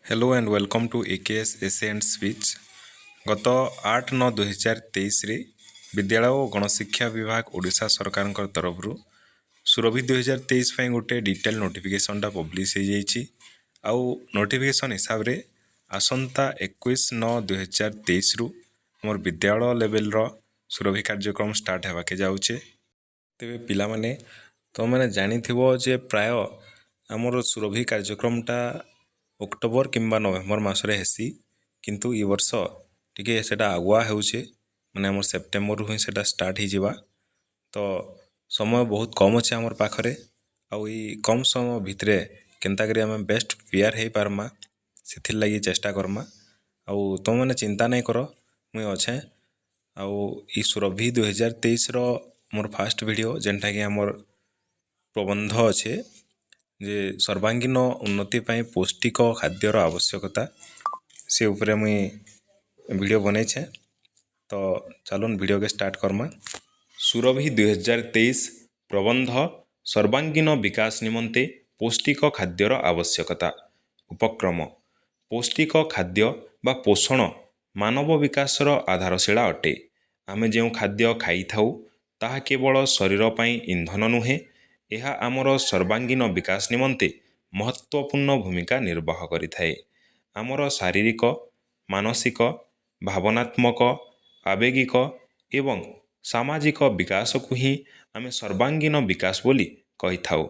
Hello and welcome to AKS essay and switch. गत 8-9-2023 रे विद्यालय और गणशिक्षा विभाग ओडिशा सरकार तरफ सुरभि 2023 गोटे डिटेल नोटिफिकेशनटा पब्लिश हो जाइए। आउ नोटिफिकेशन हिसाब रे आसंता 21-9-2023 रु मोर विद्यालय लेवल सुरभि कार्यक्रम स्टार्ट होवाके जाऊे। तेरे पिला माने तो मैंने जानी जे प्राय आमर सुरभि कार्यक्रमटा अक्टोबर किंबा नवेम्बर मासरे हेसी, किंतु ये वर्ष टिके सेटा आगुआ होउछे, माने हमर सेप्टेम्बर ही सेटा स्टार्ट ही जिवा। तो समय बहुत कम अच्छे आमर पाखरे, आउ ई कम समय भितरे केंता करी आमे बेस्ट प्रिपेयर हो पारमा सेथिर लगी चेष्टा करमा। आउ तुम मैंने चिंता नहीं कर, मुई अच्छे। आउ ई सुरभि 2023 मोर फास्ट वीडियो जेनटा कि आमर प्रबंध अच्छे जे सर्वांगीन उन्नति पाई पौष्टिक खाद्यर आवश्यकता से उपरे मुई वीडियो बने छे। तो चलून वीडियो के स्टार्ट करमा। सुरभि 2023 प्रबंध सर्वांगीन विकास निमंते पौष्टिक खाद्यर आवश्यकता। उपक्रम पौष्टिक खाद्य बा पोषण मानव विकासर आधारशिला अटे। आमे जो खाद्य खाई थाउ ताहा केवल शरीर पाई इंधन नुहे, यह आमर सर्वांगीन विकास निमंते महत्वपूर्ण भूमिका निर्वाह करिथाए। आमर शारीरिक, मानसिक, भावनात्मक, आवेगिक एवं सामाजिक विकास को ही आमे सर्वांगीन विकास बोली कहि थाउ।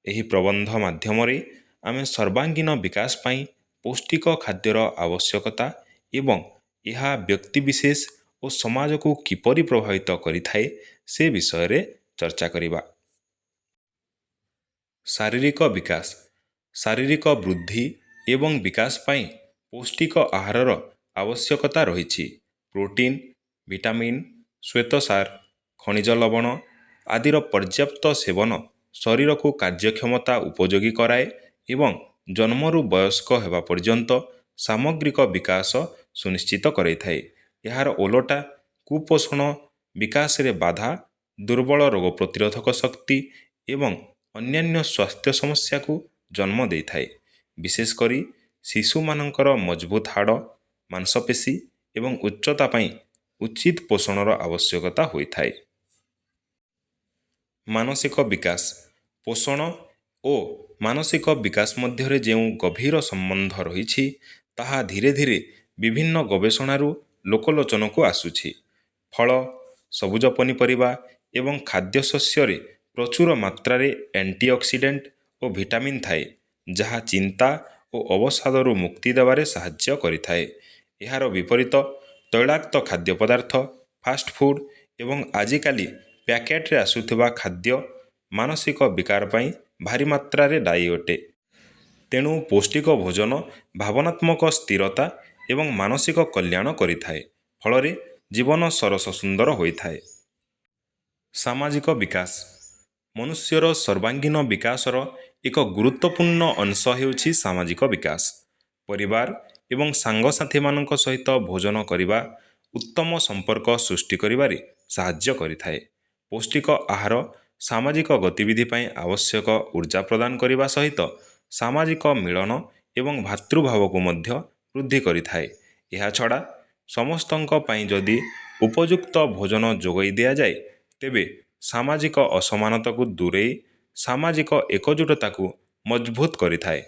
एही प्रबंध माध्यम रे आमे सर्वांगीन विकास पाई पौष्टिक खाद्यर आवश्यकता एवं यह व्यक्ति विशेष और समाज को किपरि प्रभावित करिथाए से विषय रे चर्चा करिबा। शारीरिक विकास शारीरिक वृद्धि एवं विकास पाई पौष्टिक आहारर आवश्यकता रही। प्रोटीन, विटामिन, श्वेतसार, खनिज लवण आदिर पर्याप्त सेवन शरीर को कार्यक्षमता उपयोगी कराए एवं जन्मरु वयस्क हेबा पर्यंत सामग्रिक विकास सुनिश्चित करैथाए। यार ओलटा कुपोषण विकास रे बाधा, दुर्बल रोग प्रतिरोधक शक्ति एवं अन्यान्य स्वास्थ्य समस्या को जन्म देइथाए। विशेषकर शिशु मानकर मजबूत हाड़, मांसपेशी एवं उच्चता पाई उचित पोषणर आवश्यकता होइथाए। मानसिक विकास पोषण और मानसिक विकास मध्य जो गभीर संबंध रही ताहा धीरे धीरे विभिन्न गवेषणारू लोकलोचन को आसुछि। फल, सबुज पनीपरिबा एवं खाद्यशस्य रे प्रचुर मात्रा रे एंटीऑक्सीडेंट और विटामिन थाए, जहा चिंता और अवसादरू मुक्ति देवारे साहाय्य करिथाए। एहार विपरीत तैलाक्त खाद्य पदार्थ, फास्ट फूड एवं आजिकाली पैकेट रे आसुथिबा खाद्य मानसिक विकार पाई भारी मात्रा रे दायी अटे। तेणु पौष्टिक भोजन भावनात्मक स्थिरता एवं मानसिक कल्याण करिथाए, फलरे जीवन सरस सुंदर होइथाए। सामाजिक विकास मनुष्यर सर्वांगीन विकासर एक गुरुत्वपूर्ण अंश हेउछि सामाजिक विकास। परिवार एवं सांगसाथी मानक सहित भोजन करिबा उत्तम संपर्क सृष्टि करिबारे साहाय्य करिथाए। पौष्टिक आहार सामाजिक गतिविधि पाई आवश्यक ऊर्जा प्रदान करिबा सहित सामाजिक मिलन एवं भातृभाव को मध्य वृद्धि करिथाए। यह छड़ा समस्तंक पाई जदि उपयुक्त भोजन जोगाई दिया जाए तेबे सामाजिक असमानता को दूरे सामाजिक एकजुटता को मजबूत करिथाए।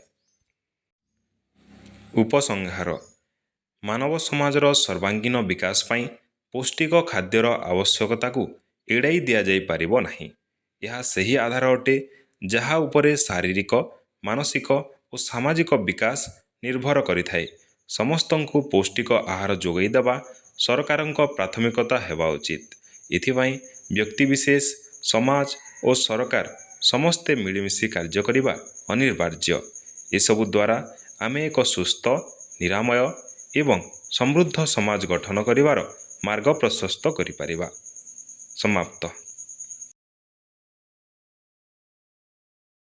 उपसंहार मानव समाजर सर्वांगीन विकास पाई पौष्टिक खाद्यर आवश्यकता को एड़ाई दिया जाई पारिबो नाही। यह सही आधार अटे जहा उपरे शारीरिक, मानसिक और सामाजिक विकास निर्भर करिथाए। समस्तंकु पौष्टिक आहार जोगाई देवा सरकारक प्राथमिकता हेबा उचित। एथिपाई व्यक्तिविशेष, समाज और सरकार समस्ते मिलमिशि कार्य करिबा अनिवार्य। एसबु द्वारा आमे एक सुस्थ, निरामय एवं समृद्ध समाज गठन करिवार मार्ग प्रशस्त करिपारिबा। समाप्त।